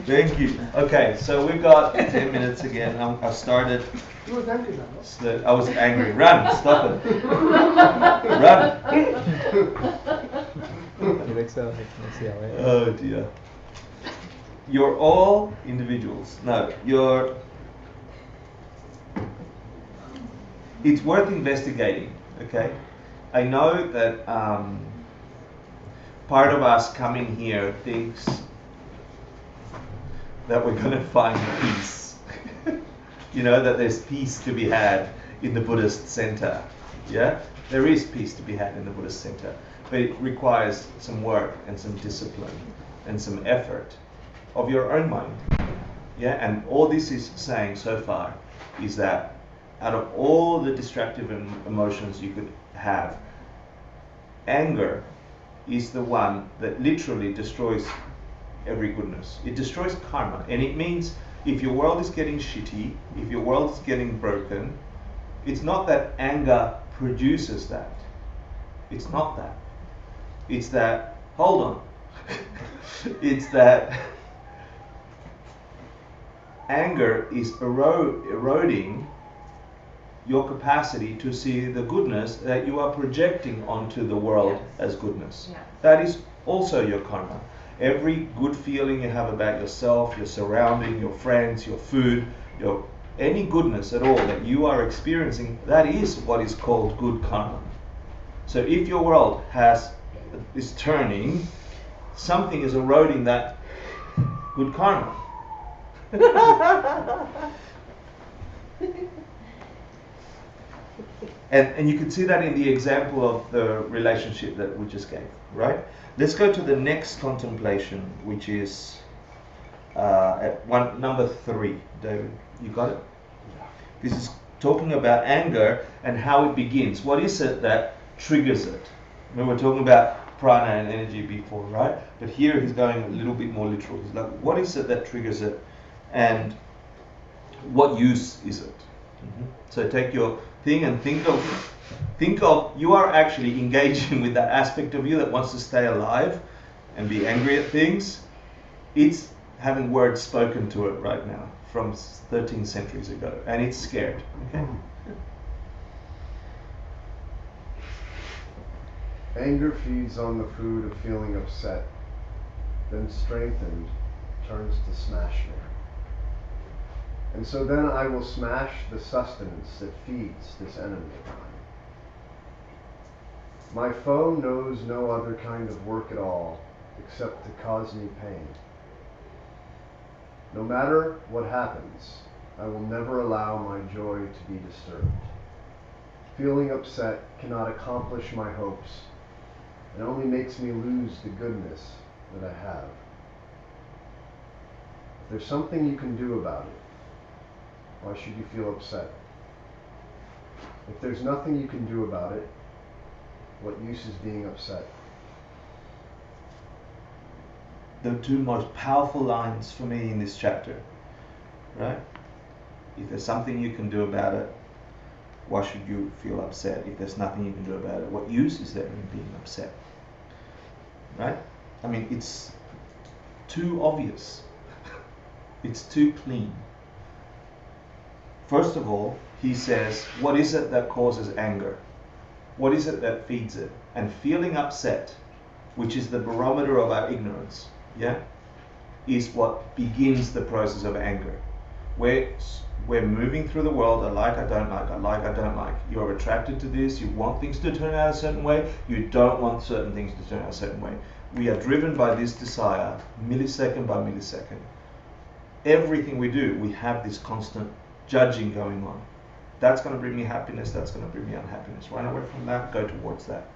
Thank you. Okay, so we've got 10 minutes again. I started. You was angry now, no? I was angry. Run! Stop it! Run! Oh dear. You're all individuals. No, it's worth investigating, okay? I know that part of us coming here thinks that we're going to find peace. You know, that there's peace to be had in the Buddhist center. Yeah? There is peace to be had in the Buddhist center. But it requires some work and some discipline and some effort of your own mind. Yeah? And all this is saying so far is that out of all the destructive emotions you could have, anger is the one that literally destroys every goodness. It destroys karma. And it means if your world is getting shitty, if your world is getting broken, it's not that anger produces that. It's not that. It's that, hold on. It's that anger is eroding your capacity to see the goodness that you are projecting onto the world as goodness. Yes. That is also your karma. Every good feeling you have about yourself, your surrounding, your friends, your food, any goodness at all that you are experiencing, that is what is called good karma. So if your world is turning, something is eroding that good karma. And you can see that in the example of the relationship that we just gave, right? Let's go to the next contemplation, which is at number 3. David, you got it? This is talking about anger and how it begins. What is it that triggers it? Remember, we're talking about prana and energy before, right? But here he's going a little bit more literal. He's like, what is it that triggers it? And what use is it? So take your thing and think of you are actually engaging with that aspect of you that wants to stay alive and be angry at things. It's having words spoken to it right now from 13 centuries ago, and it's scared. Okay. Anger feeds on the food of feeling upset, then strengthened turns to smash me. And so then I will smash the sustenance that feeds this enemy of mine. My foe knows no other kind of work at all except to cause me pain. No matter what happens, I will never allow my joy to be disturbed. Feeling upset cannot accomplish my hopes. It only makes me lose the goodness that I have. If there's something you can do about it, why should you feel upset? If there's nothing you can do about it, what use is being upset? The two most powerful lines for me in this chapter, right? If there's something you can do about it, why should you feel upset? If there's nothing you can do about it, what use is there in being upset? Right? I mean, it's too obvious. It's too clean. First of all, he says, what is it that causes anger? What is it that feeds it? And feeling upset, which is the barometer of our ignorance, yeah, is what begins the process of anger. We're moving through the world, I like, I don't like, I like, I don't like. You're attracted to this, you want things to turn out a certain way, you don't want certain things to turn out a certain way. We are driven by this desire, millisecond by millisecond. Everything we do, we have this constant judging going on. That's going to bring me happiness, that's going to bring me unhappiness. Run away from that, go towards that.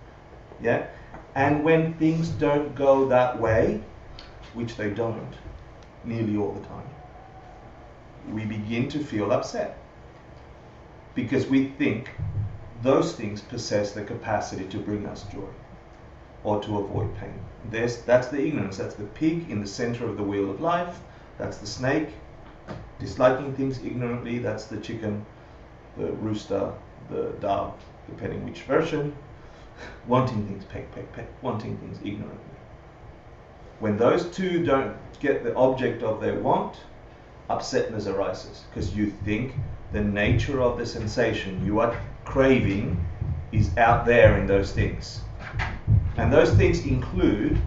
Yeah? And when things don't go that way, which they don't, nearly all the time, we begin to feel upset. Because we think those things possess the capacity to bring us joy or to avoid pain. That's the ignorance, that's the pig in the center of the wheel of life, that's the snake disliking things ignorantly, that's the chicken, the rooster, the dove, depending which version, wanting things peck, peck, peck, wanting things ignorantly. When those two don't get the object of their want, upsetness arises, because you think the nature of the sensation you are craving is out there in those things. And those things include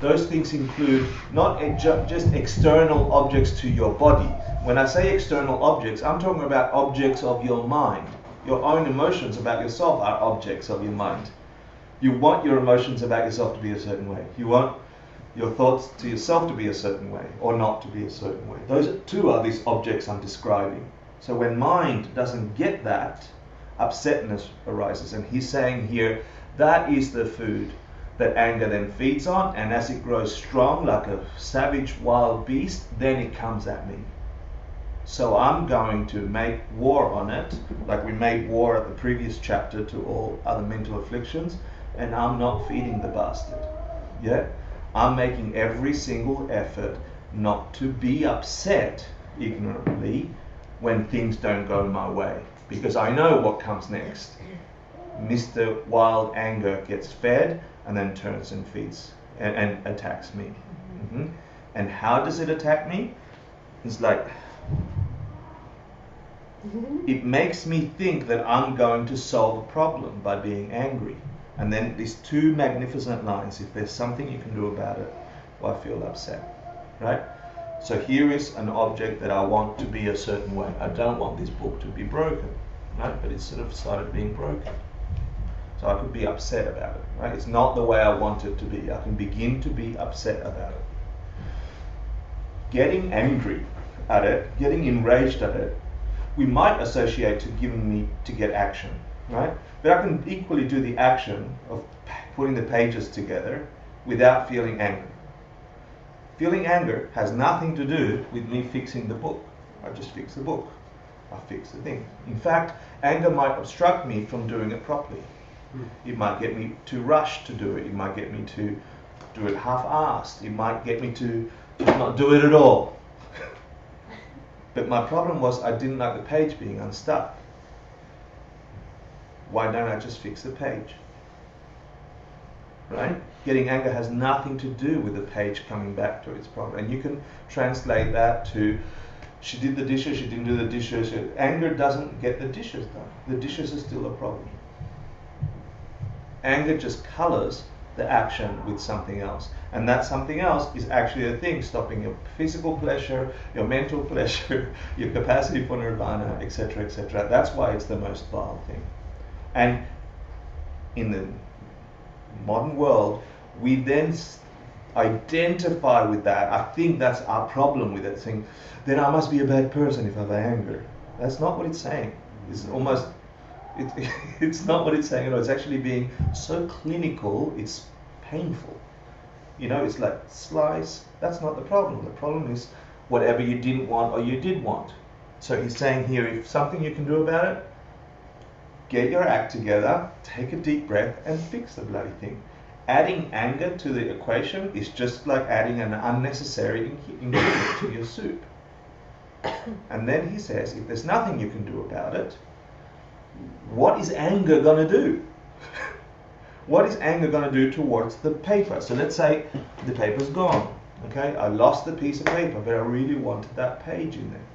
not just external objects to your body. When I say external objects, I'm talking about objects of your mind. Your own emotions about yourself are objects of your mind. You want your emotions about yourself to be a certain way. You want your thoughts to yourself to be a certain way, or not to be a certain way. Those two are these objects I'm describing. So when mind doesn't get that, upsetness arises. And he's saying here, that is the food that anger then feeds on, and as it grows strong like a savage wild beast, then it comes at me. So I'm going to make war on it, like we made war at the previous chapter to all other mental afflictions, and I'm not feeding the bastard. Yeah? I'm making every single effort not to be upset ignorantly when things don't go my way, because I know what comes next. Mr. Wild Anger gets fed and then turns and feeds and attacks me. Mm-hmm. And how does it attack me? It's like, it makes me think that I'm going to solve a problem by being angry. And then these two magnificent lines, if there's something you can do about it, well, I feel upset, right? So here is an object that I want to be a certain way. I don't want this book to be broken, right? But it sort of started being broken. So I could be upset about it, right? It's not the way I want it to be. I can begin to be upset about it. Getting angry at it, getting enraged at it, we might associate to giving me to get action, right? But I can equally do the action of putting the pages together without feeling anger. Feeling anger has nothing to do with me fixing the book. I just fix the book. I fix the thing. In fact, anger might obstruct me from doing it properly. It might get me to rush to do it. It might get me to do it half-assed. It might get me to not do it at all. But my problem was I didn't like the page being unstuck. Why don't I just fix the page? Right? Getting anger has nothing to do with the page coming back to its problem. And you can translate that to, she did the dishes, she didn't do the dishes. Anger doesn't get the dishes done. The dishes are still a problem. Anger just colors the action with something else. And that something else is actually a thing stopping your physical pleasure, your mental pleasure, your capacity for nirvana, etc., etc. That's why it's the most vile thing. And in the modern world, we then identify with that. I think that's our problem with it, saying, then I must be a bad person if I have anger. That's not what it's saying. It's almost, it's not what it's saying at all. It's actually being so clinical, it's painful. You know, it's like slice. That's not the problem. The problem is whatever you didn't want or you did want. So he's saying here, if something you can do about it, get your act together, take a deep breath, and fix the bloody thing. Adding anger to the equation is just like adding an unnecessary ingredient to your soup. And then he says, if there's nothing you can do about it, what is anger going to do? What is anger going to do towards the paper? So let's say the paper's gone. Okay, I lost the piece of paper, but I really wanted that page in there.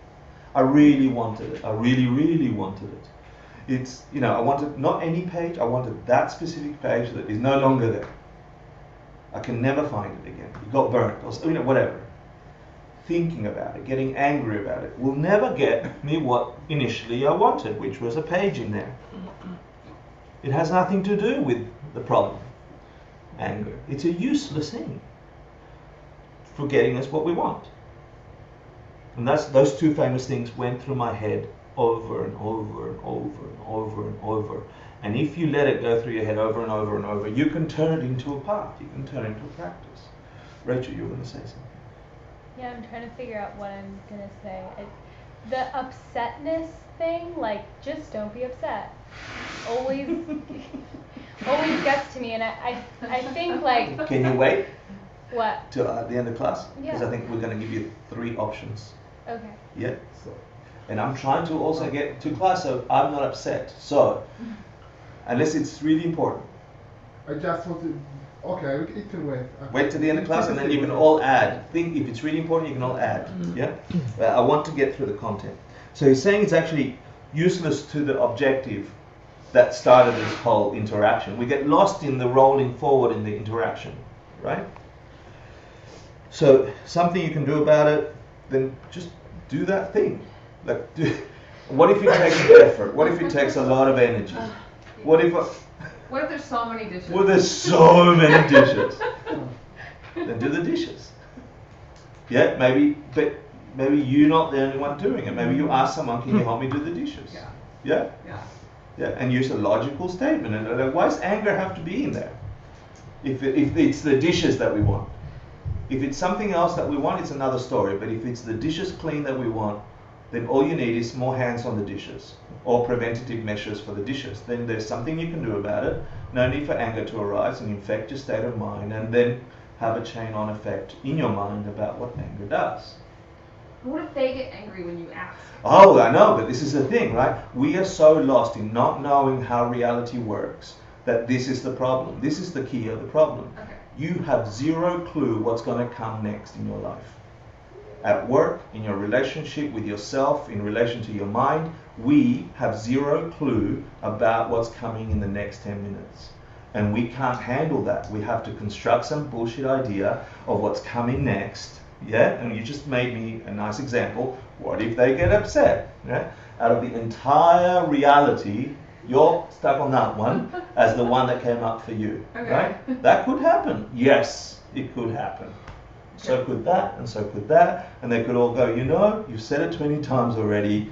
I really wanted it. I really, really wanted it. It's, you know, I wanted not any page, I wanted that specific page that is no longer there. I can never find it again. It got burnt, or you know, whatever. Thinking about it, getting angry about it, will never get me what initially I wanted, which was a page in there. It has nothing to do with the problem, anger. It's a useless thing for getting us what we want. And that's, those two famous things went through my head over and over and over and over and over. And if you let it go through your head over and over and over, you can turn it into a path. You can turn it into a practice. Rachel, you were going to say something. Yeah, I'm trying to figure out what I'm going to say. The upsetness thing, like, just don't be upset. Always gets to me. And I think, like... Can you wait? What? Till the end of class? Yeah. Because I think we're going to give you 3 options. Okay. Yeah. So, and I'm trying to also get to class so I'm not upset. So, unless it's really important. I just want to Okay, it can wait. Wait to the end of class, and then you can all add. Think if it's really important, you can all add. Yeah. I want to get through the content. So he's saying it's actually useless to the objective that started this whole interaction. We get lost in the rolling forward in the interaction, right? So something you can do about it, then just do that thing. Like, what if it takes effort? What if it takes a lot of energy? What if there's so many dishes? Well, there's so many dishes. Then do the dishes. Yeah, but maybe you're not the only one doing it. Maybe you ask someone, can you help me do the dishes? Yeah. Yeah? Yeah. Yeah, and use a logical statement. And like, why does anger have to be in there? If it's the dishes that we want. If it's something else that we want, it's another story. But if it's the dishes clean that we want, then all you need is more hands on the dishes or preventative measures for the dishes. Then there's something you can do about it. No need for anger to arise and infect your state of mind, and then have a chain-on effect in your mind about what anger does. What if they get angry when you ask? Oh, I know, but this is the thing, right? We are so lost in not knowing how reality works that this is the problem. This is the key of the problem. Okay. You have zero clue what's going to come next in your life. At work, in your relationship with yourself, in relation to your mind, we have zero clue about what's coming in the next 10 minutes. And we can't handle that. We have to construct some bullshit idea of what's coming next. Yeah? And you just made me a nice example. What if they get upset? Yeah? Out of the entire reality, you're stuck on that one as the one that came up for you. Okay. Right? That could happen. Yes, it could happen. So could that, and so could that, and they could all go, you know, you've said it 20 times already,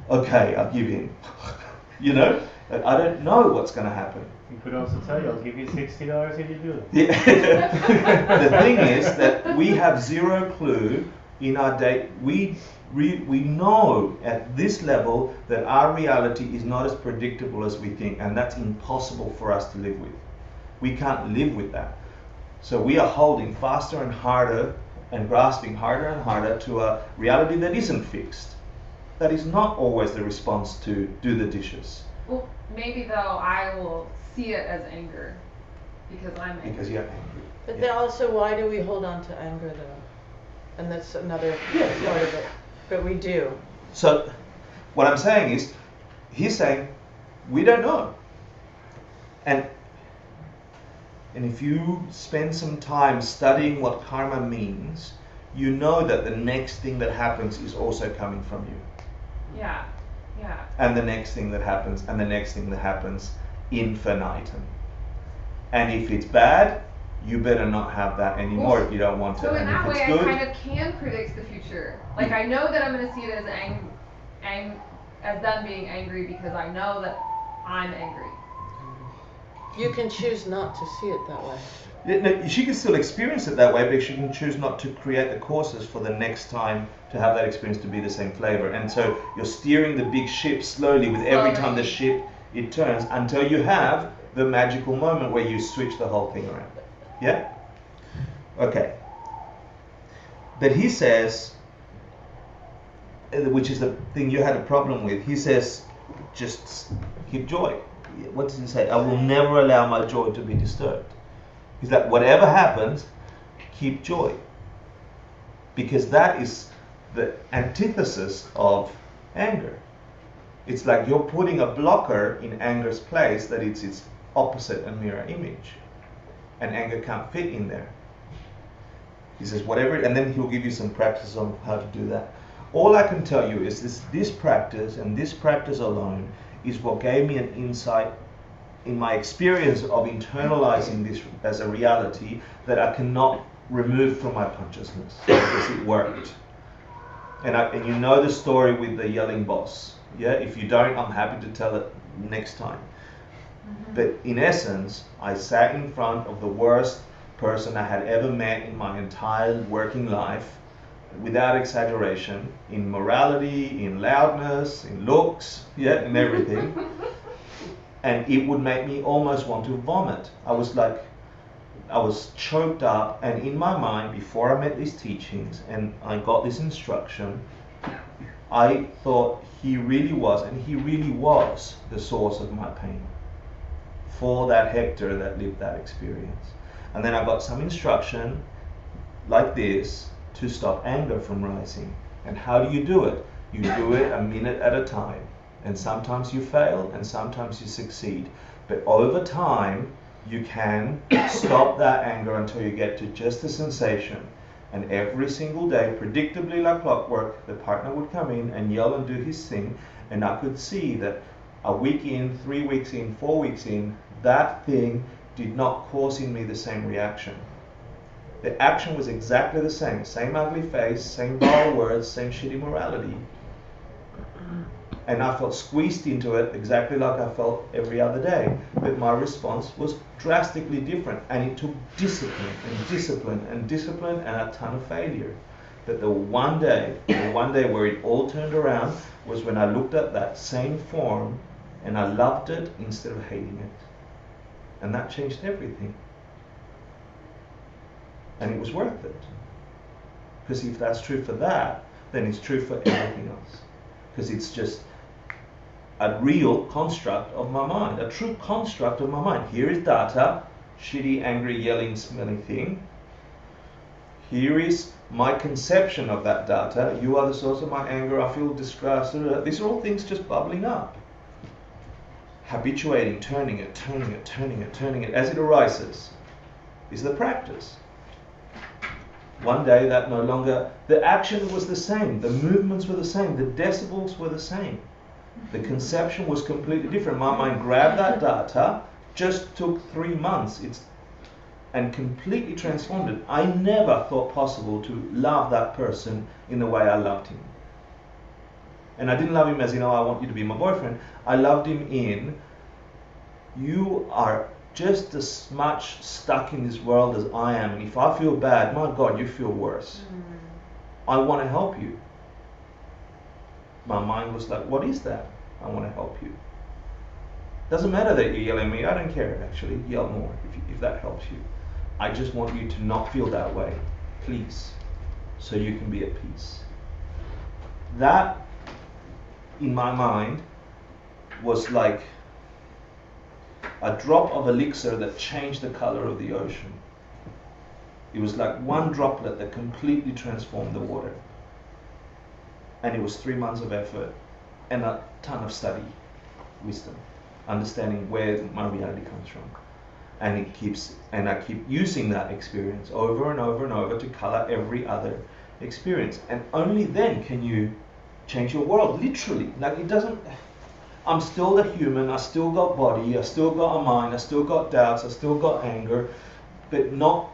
okay, I'll give in. You know, I don't know what's going to happen. You could also tell you, I'll give you $60 if you do it. Yeah. The thing is that we have zero clue in our day. We know at this level that our reality is not as predictable as we think, and that's impossible for us to live with. We can't live with that. So we are holding faster and harder and grasping harder and harder to a reality that isn't fixed. That is not always the response to do the dishes. Well, maybe though I will see it as anger because I'm angry. Because you're angry. But then also, why do we hold on to anger though? And that's another part of it. But we do. So what I'm saying is, he's saying, we don't know. And if you spend some time studying what karma means, you know that the next thing that happens is also coming from you. Yeah, yeah. And the next thing that happens, and the next thing that happens, infinitum. And if it's bad, you better not have that anymore if you don't want to. So in and that if way, it's good, I kind of can predict the future. Like I know that I'm going to see it as as them being angry because I know that I'm angry. You can choose not to see it that way. no, she can still experience it that way, but she can choose not to create the courses for the next time to have that experience to be the same flavor. And so you're steering the big ship slowly with every time the ship it turns until you have the magical moment where you switch the whole thing around. Yeah? Okay. But he says, which is the thing you had a problem with, he says, just keep joy. What does he say? I will never allow my joy to be disturbed. He's like, whatever happens, keep joy. Because that is the antithesis of anger. It's like you're putting a blocker in anger's place that it's its opposite and mirror image. And anger can't fit in there. He says, whatever, and then he'll give you some practice on how to do that. All I can tell you is this practice and this practice alone is what gave me an insight in my experience of internalizing this as a reality that I cannot remove from my consciousness because it worked. And you know the story with the yelling boss. Yeah, if you don't, I'm happy to tell it next time. Mm-hmm. But in essence, I sat in front of the worst person I had ever met in my entire working life, without exaggeration, in morality, in loudness, in looks, yeah, and everything. And it would make me almost want to vomit. I was choked up, and in my mind, before I met these teachings and I got this instruction, I thought he really was, and he really was the source of my pain for that Hector that lived that experience. And then I got some instruction like this to stop anger from rising. And how do you do it? You do it a minute at a time. And sometimes you fail and sometimes you succeed. But over time, you can stop that anger until you get to just the sensation. And every single day, predictably like clockwork, the partner would come in and yell and do his thing. And I could see that a week in, 3 weeks in, 4 weeks in, that thing did not cause in me the same reaction. The action was exactly the same ugly face, same vile words, same shitty morality. And I felt squeezed into it exactly like I felt every other day. But my response was drastically different. And it took discipline and discipline and discipline and a ton of failure. But the one day where it all turned around was when I looked at that same form and I loved it instead of hating it. And that changed everything. And it was worth it. Because if that's true for that, then it's true for everything else. Because it's just a real construct of my mind, a true construct of my mind. Here is data, shitty, angry, yelling, smelling thing. Here is my conception of that data. You are the source of my anger, I feel distrust. These are all things just bubbling up. Habituating, turning it as it arises is the practice. One day that no longer, the action was the same, the movements were the same, the decibels were the same. The conception was completely different. My mind grabbed that data, just took 3 months and completely transformed it. I never thought possible to love that person in the way I loved him. And I didn't love him as, I want you to be my boyfriend. I loved him in, you are just as much stuck in this world as I am. And if I feel bad, my God, you feel worse. I want to help you. My mind was like, what is that? I want to help you. Doesn't matter that you yell at me. I don't care, actually. Yell more if that helps you. I just want you to not feel that way, please, so you can be at peace. That, in my mind, was like a drop of elixir that changed the color of the ocean. It was like one droplet that completely transformed the water. And it was 3 months of effort and a ton of study, wisdom, understanding where my reality comes from. And I keep using that experience over and over and over to color every other experience. And only then can you change your world, literally. Like it doesn't, I'm still a human, I still got body, I still got a mind, I still got doubts, I still got anger, but not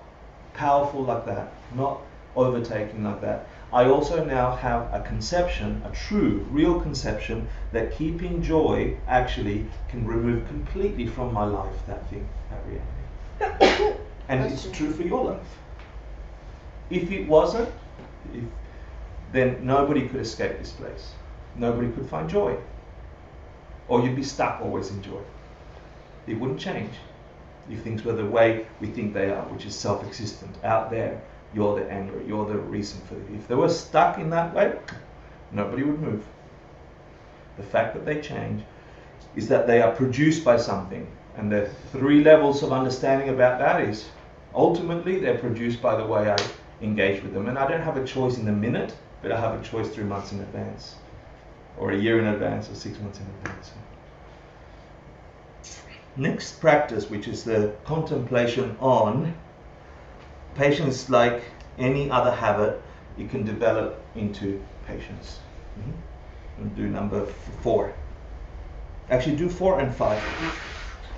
powerful like that, not overtaking like that. I also now have a conception, a true, real conception, that keeping joy actually can remove completely from my life that thing, that reality. And it's true for your life. If it wasn't, then nobody could escape this place. Nobody could find joy. Or you'd be stuck always in joy. It wouldn't change if things were the way we think they are, which is self-existent, out there. You're the anger, you're the reason for it. If they were stuck in that way, nobody would move. The fact that they change is that they are produced by something. And the 3 levels of understanding about that is, ultimately, they're produced by the way I engage with them. And I don't have a choice in the minute, but I have a choice 3 months in advance. Or a year in advance, or 6 months in advance. Next practice, which is the contemplation on patience. Like any other habit, it can develop into patience. And do number 4. Actually, do 4 and 5.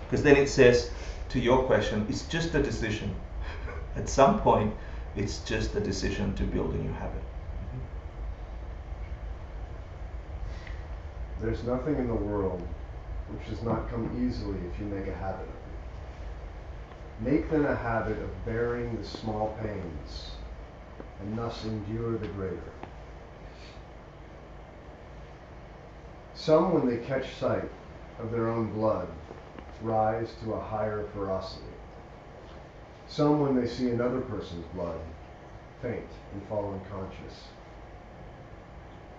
Because then it says, to your question, it's just a decision. At some point, it's just a decision to build a new habit. There's nothing in the world which does not come easily if you make a habit of it. Make then a habit of bearing the small pains, and thus endure the greater. Some, when they catch sight of their own blood, rise to a higher ferocity. Some, when they see another person's blood, faint and fall unconscious.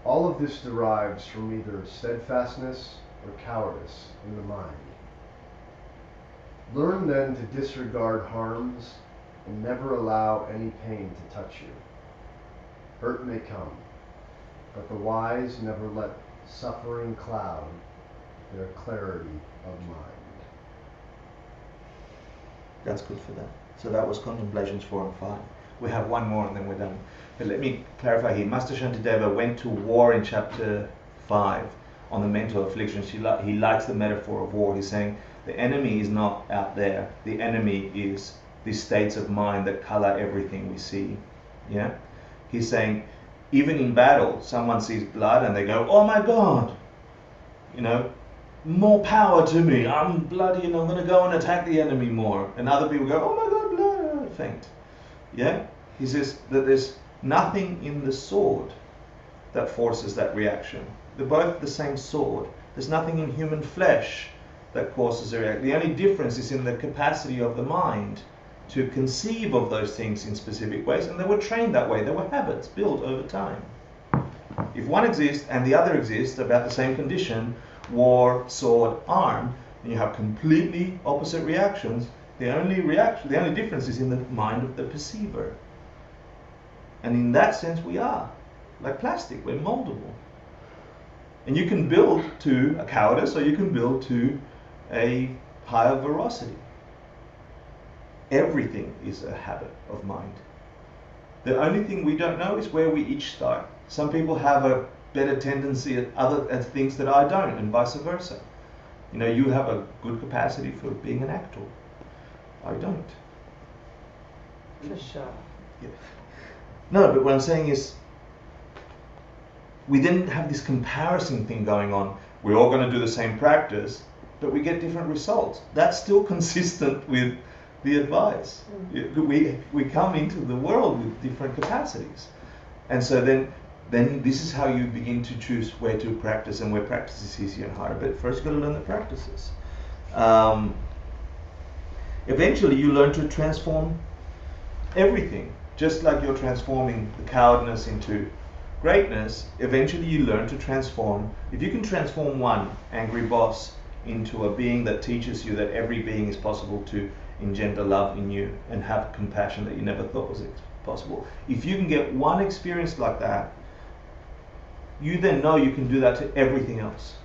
All of this derives from either steadfastness or cowardice in the mind. Learn then to disregard harms and never allow any pain to touch you. Hurt may come, but the wise never let suffering cloud their clarity of mind. That's good for that. So that was Contemplations 4 and 5. We have one more and then we're done. But let me clarify here. Master Shantideva went to war in chapter 5 on the mental afflictions. He likes the metaphor of war. He's saying the enemy is not out there. The enemy is these states of mind that color everything we see. Yeah? He's saying even in battle, someone sees blood and they go, oh my God, you know, more power to me. I'm bloody and I'm going to go and attack the enemy more. And other people go, oh my God, blood, faint. Yeah? He says that there's nothing in the sword that forces that reaction. They're both the same sword. There's nothing in human flesh that causes a reaction. The only difference is in the capacity of the mind to conceive of those things in specific ways, and they were trained that way. They were habits built over time. If one exists and the other exists about the same condition, war, sword, arm, and you have completely opposite reactions, the only difference is in the mind of the perceiver. And in that sense we are like plastic, we're moldable. And you can build to a cowardice or you can build to a higher veracity. Everything is a habit of mind. The only thing we don't know is where we each start. Some people have a better tendency at things that I don't, and vice versa. You know, you have a good capacity for being an actor. I don't. For sure. Yeah. No, but what I'm saying is, we then have this comparison thing going on. We're all going to do the same practice, but we get different results. That's still consistent with the advice. We come into the world with different capacities. And so then this is how you begin to choose where to practice and where practice is easier and harder. But first you've got to learn the practices. Eventually you learn to transform everything. Just like you're transforming the cowardness into greatness, eventually you learn to transform. If you can transform one angry boss into a being that teaches you that every being is possible to engender love in you and have compassion that you never thought was possible. If you can get one experience like that, you then know you can do that to everything else.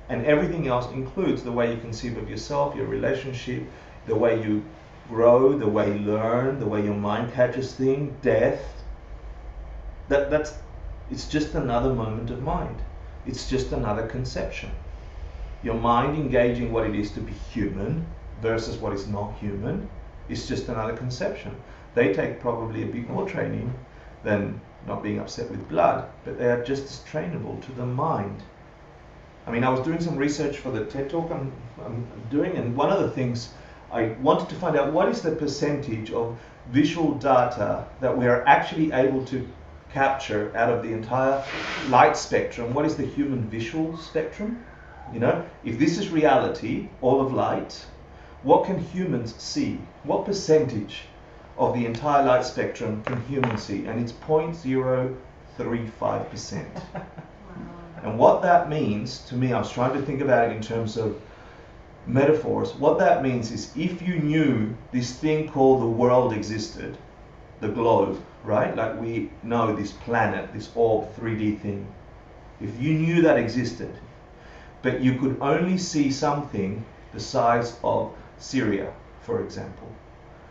And everything else includes the way you conceive of yourself, your relationship, the way you grow, the way you learn, the way your mind catches things, death. It's just another moment of mind. It's just another conception. Your mind engaging what it is to be human versus what is not human is just another conception. They take probably a bit more training than not being upset with blood, but they are just as trainable to the mind. I mean, I was doing some research for the TED Talk I'm doing, and one of the things I wanted to find out, what is the percentage of visual data that we are actually able to capture out of the entire light spectrum? What is the human visual spectrum? You know, if this is reality, all of light, what can humans see? What percentage of the entire light spectrum can humans see? And it's 0.035%. And what that means to me, I was trying to think about it in terms of metaphors. What that means is if you knew this thing called the world existed, the globe, right? Like we know this planet, this orb 3D thing. If you knew that existed, but you could only see something the size of Syria, for example.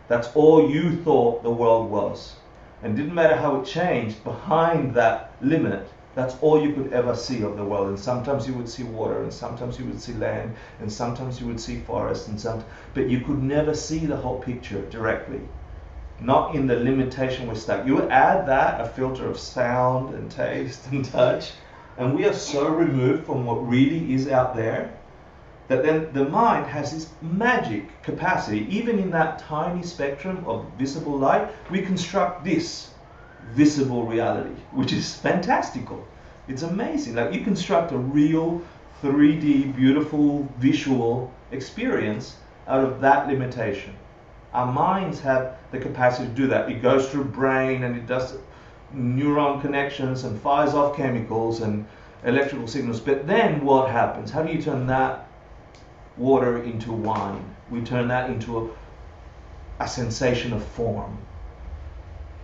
That's all you thought the world was. And didn't matter how it changed behind that limit, that's all you could ever see of the world. And sometimes you would see water, and sometimes you would see land, and sometimes you would see forest, but you could never see the whole picture directly. Not in the limitation we're stuck. You add that, a filter of sound and taste and touch, and we are so removed from what really is out there that then the mind has this magic capacity. Even in that tiny spectrum of visible light, we construct this visible reality, which is fantastical. It's amazing. Like you construct a real 3D, beautiful, visual experience out of that limitation. Our minds have the capacity to do that. It goes through brain and it does neuron connections and fires off chemicals and electrical signals. But then what happens? How do you turn that water into wine? We turn that into a sensation of form.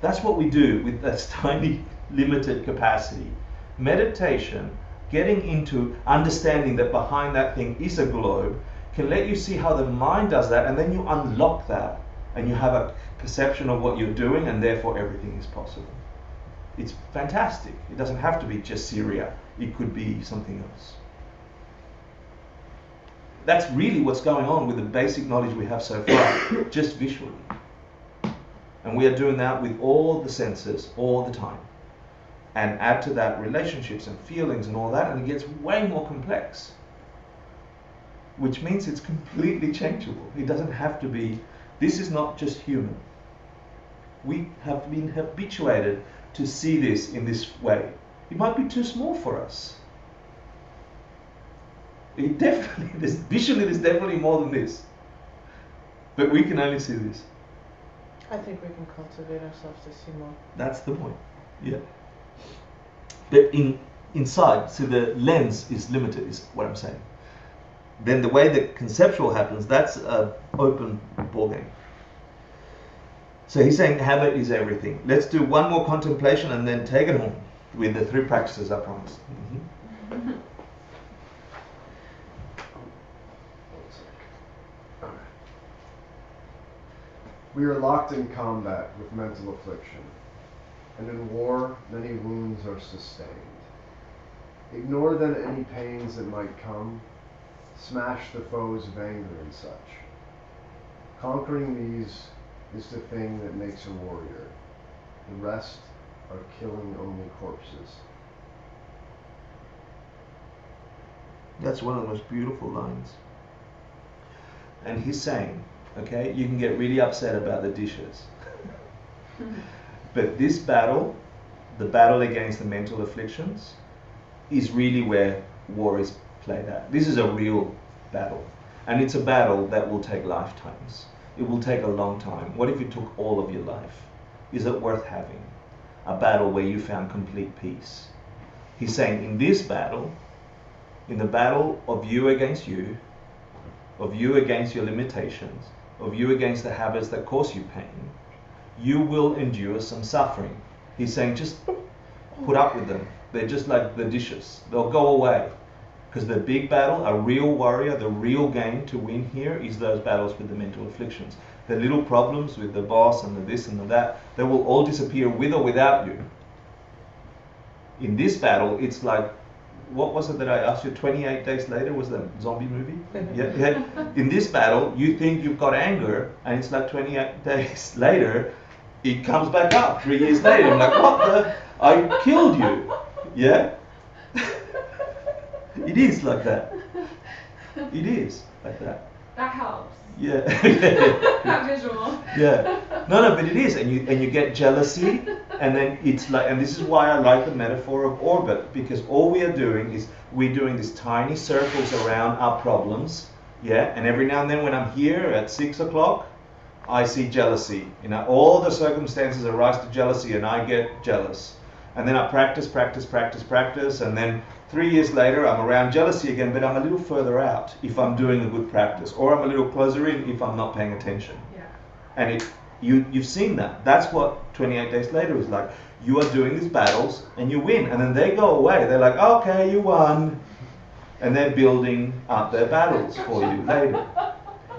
That's what we do with this tiny limited capacity. Meditation, getting into understanding that behind that thing is a globe, can let you see how the mind does that, and then you unlock that and you have a perception of what you're doing, and therefore everything is possible. It's fantastic. It doesn't have to be just Syria. It could be something else. That's really what's going on with the basic knowledge we have so far, just visually. And we are doing that with all the senses all the time. And add to that relationships and feelings and all that, and it gets way more complex. Which means it's completely changeable. It doesn't have to be, this is not just human. We have been habituated to see this in this way. It might be too small for us. It definitely, visually there's definitely more than this. But we can only see this. I think we can cultivate ourselves to see more. That's the point, yeah. But inside, so the lens is limited, is what I'm saying. Then the way the conceptual happens, that's an open ballgame. So he's saying habit is everything. Let's do one more contemplation and then take it home with the 3 practices, I promise. Mm-hmm. We are locked in combat with mental affliction, and in war many wounds are sustained. Ignore then any pains that might come, smash the foes of anger and such. Conquering these is the thing that makes a warrior. The rest are killing only corpses. That's one of the most beautiful lines. And he's saying, okay, you can get really upset about the dishes. But this battle, the battle against the mental afflictions, is really where war is played out. This is a real battle. And it's a battle that will take lifetimes. It will take a long time. What if it took all of your life? Is it worth having? A battle where you found complete peace. He's saying in this battle, in the battle of you against you, of you against your limitations, of you against the habits that cause you pain, you will endure some suffering. He's saying just put up with them. They're just like the dishes. They'll go away. Because the big battle, a real warrior, the real game to win here is those battles with the mental afflictions. The little problems with the boss and the this and the that, they will all disappear with or without you. In this battle, it's like, what was it that I asked you, 28 days later, was that zombie movie? Yeah. In this battle, you think you've got anger, and it's like 28 days later, it comes back up 3 years later. I'm like, what the? I killed you. Yeah? It is like that. It is like that. That helps. Yeah. That visual. Yeah. No, but it is, and you get jealousy, and then it's like, and this is why I like the metaphor of orbit, because all we are doing is we're doing these tiny circles around our problems, yeah. And every now and then, when I'm here at 6 o'clock, I see jealousy. You know, all the circumstances arise to jealousy, and I get jealous. And then I practice, and then 3 years later, I'm around jealousy again, but I'm a little further out if I'm doing a good practice, or I'm a little closer in if I'm not paying attention. Yeah. And you've seen that. That's what 28 days later is like. You are doing these battles, and you win, and then they go away. They're like, okay, you won. And they're building up their battles for you later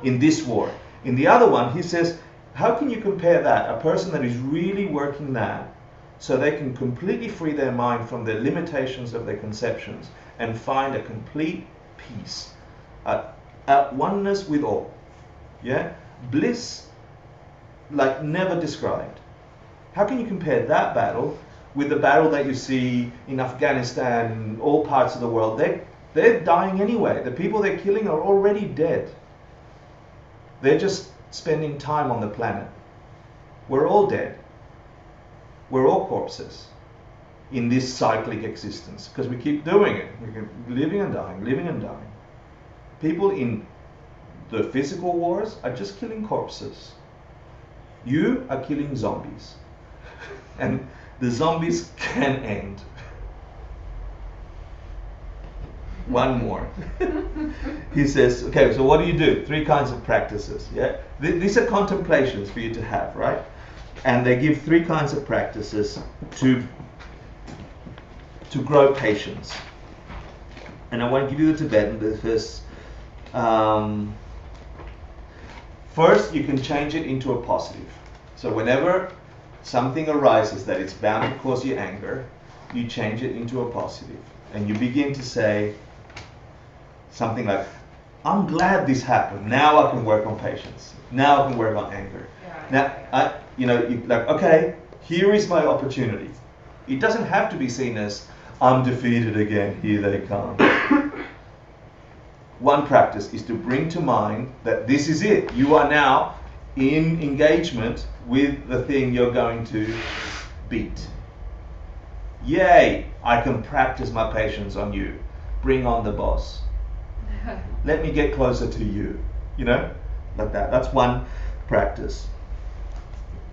in this war. In the other one, he says, how can you compare that? A person that is really working that, so they can completely free their mind from the limitations of their conceptions and find a complete peace, at oneness with all. Yeah? Bliss like never described. How can you compare that battle with the battle that you see in Afghanistan and all parts of the world? They're dying anyway. The people they're killing are already dead. They're just spending time on the planet. We're all dead. We're all corpses in this cyclic existence because we keep doing it. We keep living and dying, living and dying. People in the physical wars are just killing corpses. You are killing zombies. And the zombies can end. One more. He says, okay, so what do you do? 3 kinds of practices. Yeah, these are contemplations for you to have, right? And they give 3 kinds of practices to grow patience. And I want to give you the Tibetan. The first, you can change it into a positive. So whenever something arises that it's bound to cause you anger, you change it into a positive. And you begin to say something like, I'm glad this happened. Now I can work on patience. Now I can work on anger. Now, like, okay, here is my opportunity. It doesn't have to be seen as, I'm defeated again, here they come. One practice is to bring to mind that this is it. You are now in engagement with the thing you're going to beat. Yay, I can practice my patience on you. Bring on the boss. Let me get closer to you. Like that. That's one practice.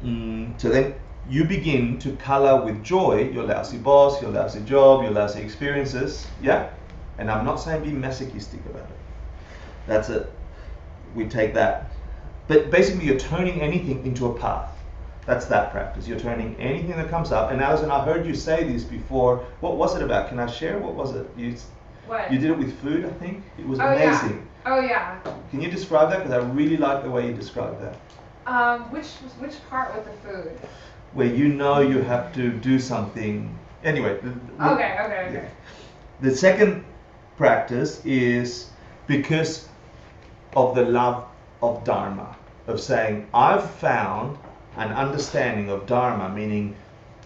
So then you begin to color with joy your lousy boss, your lousy job, your lousy experiences. Yeah? And I'm not saying be masochistic about it. We take that. But basically you're turning anything into a path. That's that practice. You're turning anything that comes up. And Alison, I heard you say this before. What was it about? Can I share? What was it? What? You did it with food, I think? It was amazing. Yeah. Oh, yeah. Can you describe that? Because I really like the way you described that. Which part with the food? Where you have to do something. Anyway. Okay. The second practice is because of the love of Dharma, of saying, I've found an understanding of Dharma, meaning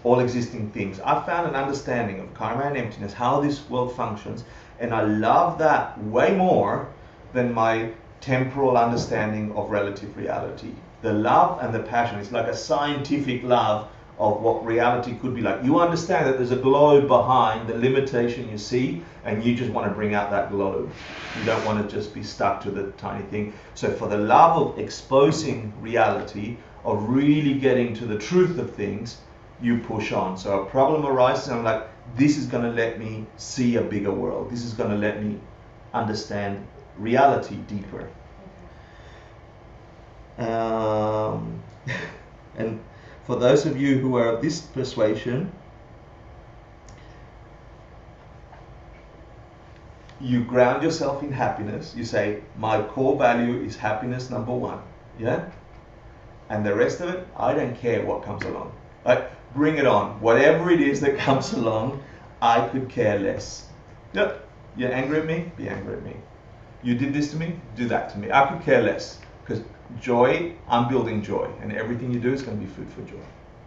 all existing things. I've found an understanding of karma and emptiness, how this world functions, and I love that way more than my temporal understanding of relative reality. The love and the passion, it's like a scientific love of what reality could be like. You understand that there's a globe behind the limitation you see, and you just want to bring out that globe. You don't want to just be stuck to the tiny thing. So for the love of exposing reality, of really getting to the truth of things, you push on. So a problem arises and I'm like, this is going to let me see a bigger world. This is going to let me understand reality deeper. And for those of you who are of this persuasion, you ground yourself in happiness. You say, my core value is happiness, number 1. Yeah? And the rest of it, I don't care what comes along. Like, bring it on. Whatever it is that comes along, I could care less. Yep. You're angry at me? Be angry at me. You did this to me? Do that to me. I could care less. Because joy, I'm building joy. And everything you do is going to be food for joy.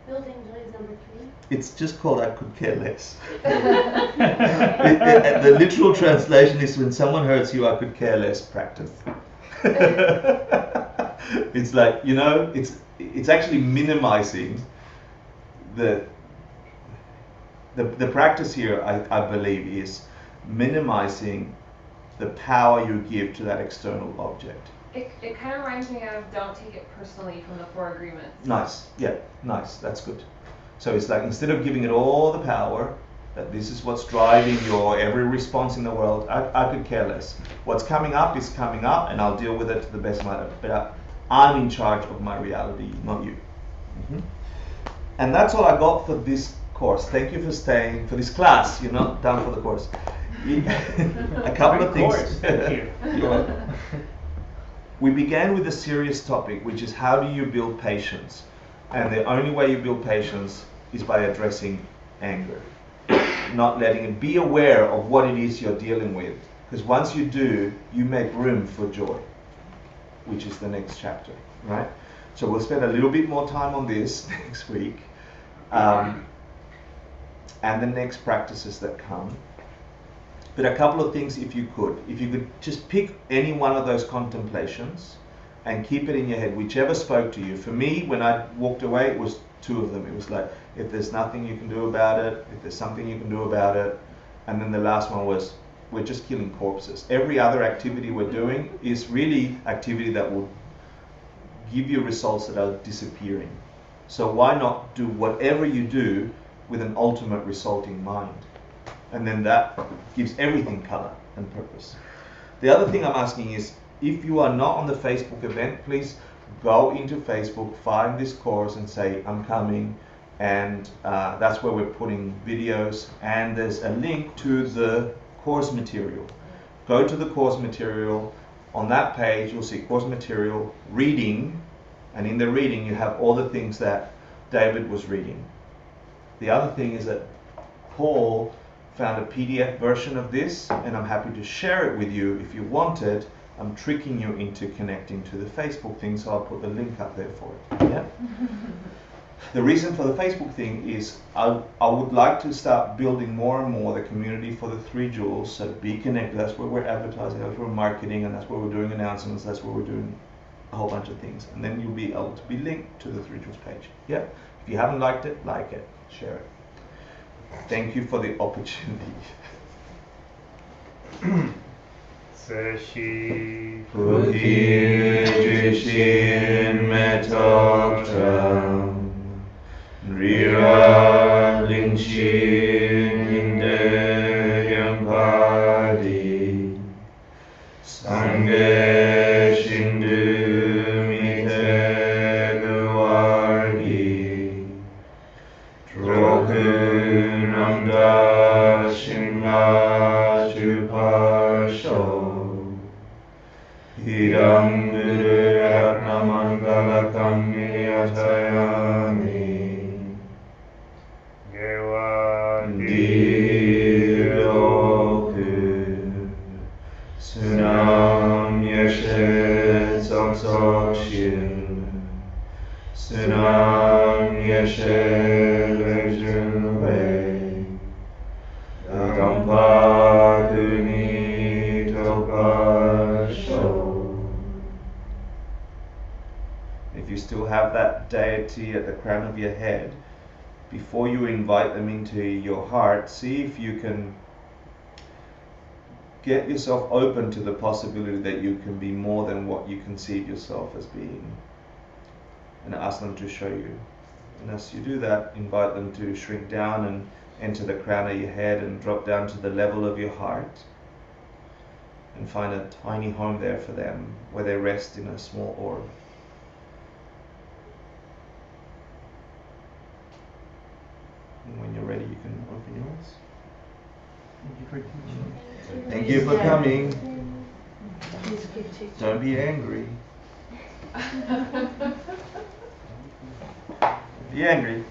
Building joy is number 3. It's just called I could care less. The literal translation is when someone hurts you, I could care less practice. It's like, it's actually minimizing the practice here, I believe, is minimizing the power you give to that external object. It kind of reminds me of don't take it personally from the 4 agreements. Nice. Yeah, nice. That's good. So it's like, instead of giving it all the power, that this is what's driving your every response in the world, I could care less. What's coming up is coming up, and I'll deal with it to the best of my ability. But I'm in charge of my reality, not you. Mm-hmm. And that's all I got for this course. Thank you for staying for this class. You're not done for the course. A couple of things. Thank you. You're welcome. We began with a serious topic, which is how do you build patience? And the only way you build patience is by addressing anger. Not letting it, be aware of what it is you're dealing with. Because once you do, you make room for joy, which is the next chapter, right? So we'll spend a little bit more time on this next week. And the next practices that come. But a couple of things, if you could just pick any one of those contemplations and keep it in your head, whichever spoke to you. For me, when I walked away, it was 2 of them. It was like, if there's nothing you can do about it, if there's something you can do about it. And then the last one was, we're just killing corpses. Every other activity we're doing is really activity that will give you results that are disappearing. So why not do whatever you do with an ultimate result in mind? And then that gives everything color. and purpose. The other thing I'm asking is, if you are not on the Facebook event, please go into Facebook, find this course and say, I'm coming. And that's where we're putting videos, and there's a link to the course material. Go to the course material. On that page you'll see course material, reading, and in the reading you have all the things that David was reading. The other thing is that Paul found a PDF version of this, and I'm happy to share it with you if you want it. I'm tricking you into connecting to the Facebook thing, so I'll put the link up there for it. Yeah. The reason for the Facebook thing is I would like to start building more and more the community for the 3 jewels. So be connected. That's where we're advertising, that's where we're marketing, and that's where we're doing announcements. That's where we're doing a whole bunch of things. And then you'll be able to be linked to the 3 jewels page. Yeah. If you haven't liked it, like it, share it. Thank you for the opportunity. Sashi Pukirjishin metokram Rira lingshin indeyam padi Sange shindu mite guargi Trokunam dashinga chupasho Idam guru ratnamangalakam yatayami Diroku Sunam Yeshe Tsoksokshil Sunam Yeshe Lejunwe Dampa Kuni Tokasho. If you still have that deity at the crown of your head, before you invite them into your heart, see if you can get yourself open to the possibility that you can be more than what you conceive yourself as being, and ask them to show you. And as you do that, invite them to shrink down and enter the crown of your head and drop down to the level of your heart, and find a tiny home there for them where they rest in a small orb. And when you're ready, you can open yours. Thank you for teaching. Thank you for coming. He's a good teacher. Don't be angry. Be angry.